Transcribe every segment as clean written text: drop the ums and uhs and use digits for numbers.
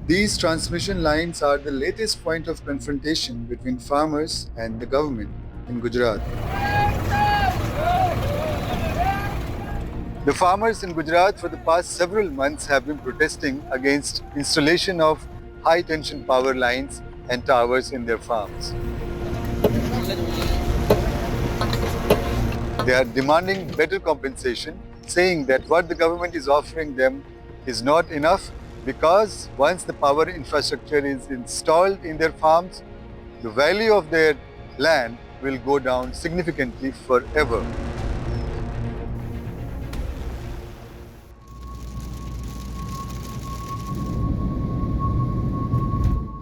These transmission lines are the latest point of confrontation between farmers and the government in Gujarat. The farmers in Gujarat for the past several months have been protesting against installation of high tension power lines and towers in their farms. They are demanding better compensation, saying that what the government is offering them is not enough because once the power infrastructure is installed in their farms, the value of their land will go down significantly forever.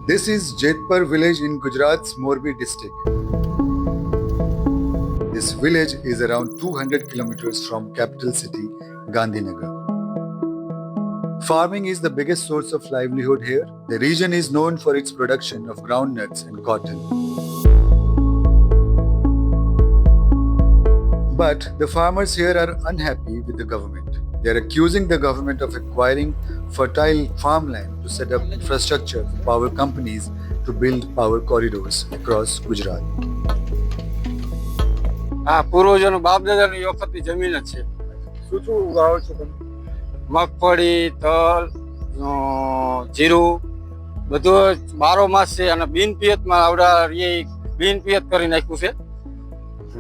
This is Jetpur village in Gujarat's Morbi district. This village is around 200 kilometers from capital city Gandhinagar. Farming is the biggest source of livelihood here. The region is known for its production of groundnuts and cotton. But the farmers here are unhappy with the government. They are accusing the government of acquiring fertile farmland to set up infrastructure for power companies to build power corridors across Gujarat. આ પૂર્વજોનો બાપ દાદાની વખતની જમીન જ છે. શું ઉગાવો છો તમે? મગફળી, તલ, જીરું બધું 12 માસ છે અને બિનપિયતમાં આવડા એ બિનપિયત કરી નાખ્યું છે.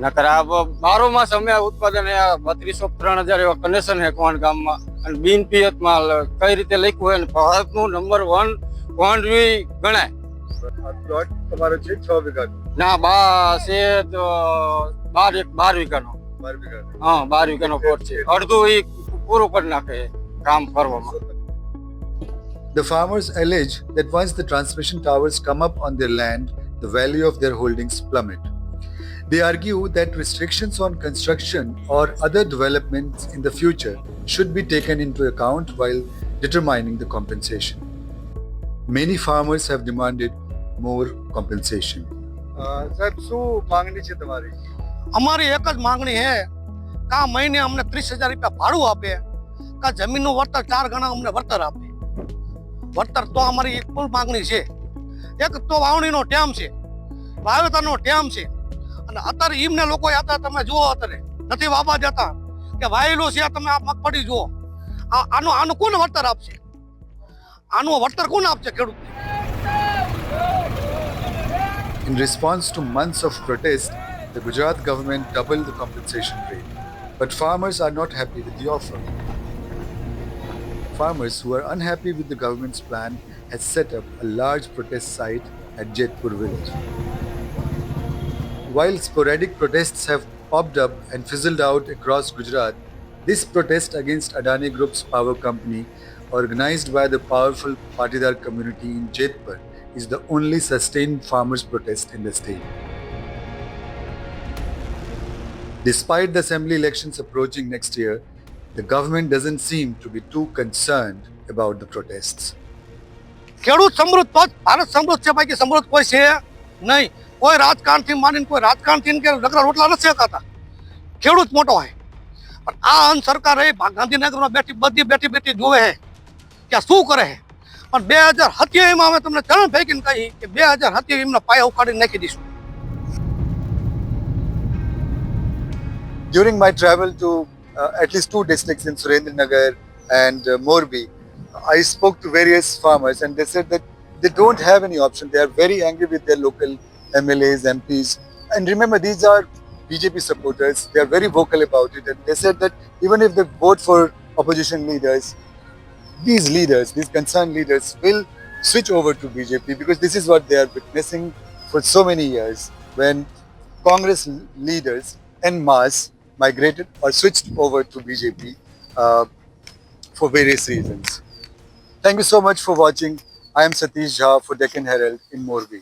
નકર આ 12 માસ અમે ઉત્પાદન 3203 એવા કનેક્શન છે કોણ ગામમાં અને બિનપિયતમાં કઈ રીતે લખ્યું હોય ને ભારતનું નંબર 1 કોંડવી ગણાય. પ્લોટ તમારો છે 6 વીઘાનો? ના બા છે તો 12 વીઘાનો. 12 વીઘા. હા 12 વીઘાનો પ્લોટ છે. અડધું એ પૂરું કરી નાખે કામ કરવામાં. The farmers allege that once the transmission towers come up on their land, the value of their holdings plummet. They argue that restrictions on construction or other developments in the future should be taken into account while determining the compensation. Many farmers have demanded more compensation. સાહેબ શું માંગણી છે તમારી? અમારી એક જ માંગણી છે કે આ મહિને અમને 30,000 રૂપિયા ભાડું આપે, કે જમીનનું વળતર 4 ગણા અમને વળતર આપે. વળતર તો અમારી એક કુલ માંગણી છે. એક તો વાવણીનો ટાઈમ છે, વાવેતરનો ટાઈમ છે અને અત્યારે ઈમને લોકો હતા તમે જુઓ અત્યારે નથી વાવવા જતા કે વાયેલું છે તમે આ મગફળી જુઓ. આનું કોણ વળતર આપશે? આનું વળતર કોણ આપશે ખેડૂતને? In response to months of protest, the Gujarat government doubled the compensation rate. But farmers are not happy with the offer. Farmers who are unhappy with the government's plan has set up a large protest site at Jetpur village. While sporadic protests have popped up and fizzled out across Gujarat, this protest against Adani Group's power company, organized by the powerful Patidar community in Jetpur, is the only sustained farmers' protest in the state. Despite the assembly elections approaching next year, the government doesn't seem to be too concerned about the protests. ખેડૂત સમૃદ્ધ તો જ ભારત સમૃદ્ધ છે, બાકી સમૃદ્ધ કોઈ છે નહીં. કોઈ રાજકારણથી માનીને કોઈ રાજકારણથી કે નકરા રોટલા નથી શકાતા. ખેડૂત મોટો હોય પણ આ અન સરકાર ગાંધીનગરમાં બેઠી બેઠી જોવે છે કે શું કરે છે. પણ 2027માં અમે તમને ચરણ ફેંકીને કહી કે 2027 એમના પાયા ઉખાડીને નાખી દઈશું. During my travel to at least 2 districts in Surendranagar and Morbi, I spoke to various farmers and they said that they don't have any option. They are very angry with their local MLAs, MPs. And remember, these are BJP supporters. They are very vocal about it. And they said that even if they vote for opposition leaders, these leaders, these concerned leaders will switch over to BJP because this is what they are witnessing for so many years when Congress leaders en masse migrated or switched over to BJP for various reasons. Thank you so much for watching. I am Satish Jha for Deccan Herald in Morbi.